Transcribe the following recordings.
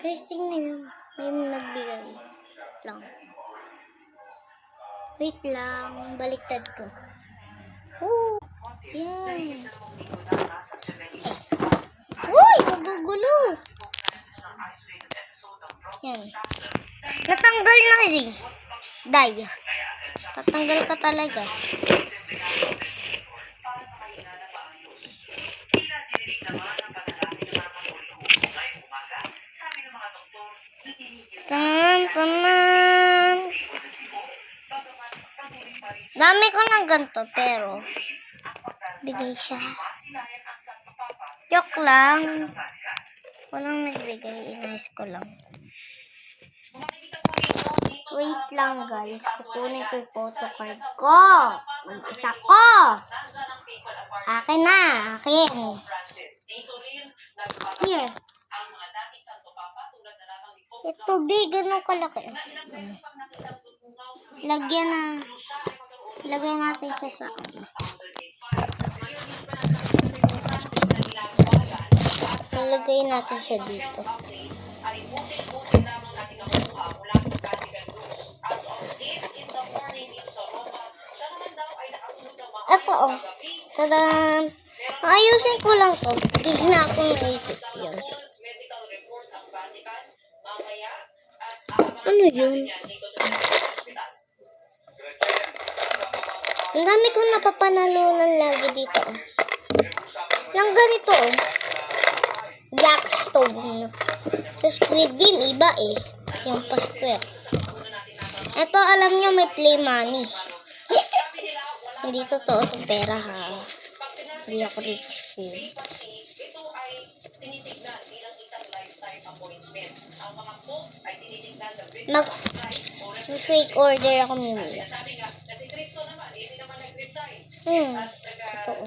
Guys, tingnan nyo. May nagbigay lang. Wait lang. Baliktad ko. Oh! Yan. Uy! Nagugulo! Yan. Natanggal na rin. Day. Tatanggal ka talaga. Tanan. Dami ko ng ganito, pero bigay siya. Joke lang. Walang nagbigay. Inayos ko lang. Wait lang, guys. Kukunin ko yung photocard ko. Mag-isa ko. Akin na. Akin. Here. Ito, big. Ganun kalaki. Lagyan natin siya sa Lagay natin siya dito. Ito, oh. Tadaan! Ayusin ko lang to. Hindi na akong naisip yun. Ano yun? Ang dami kong napapanalunan lagi dito. Nang ganito, oh. Jack Stone. Sa Squid Game, iba eh. Yung pa-square. Ito, alam nyo, may play money. Hindi totoo itong pera, ha. Hindi ako rich. Mag-fake order ako muna. Totoo.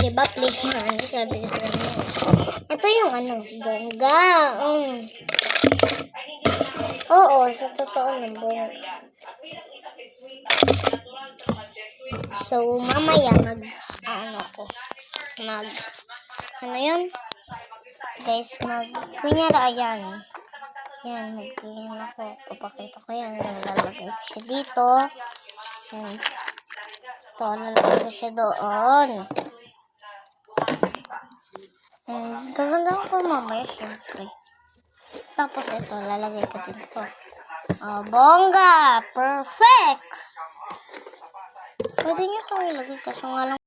Diba, play money, sabi ko lang. Ito yung ano, bongga. Oo, sa totoo ng bongga. So, mamaya ano yun? Guys, kunyari, ayan. Yan, mag-ganyan ako. Papakita ko yan. Lalagay ko siya dito. Yan. Ito, lalagay ko siya doon. Gaganda ko mamaya, syempre. Tapos ito, lalagay ko dito. Oh, bongga! Perfect! Pwede nyo itong ilagay kasi nga lang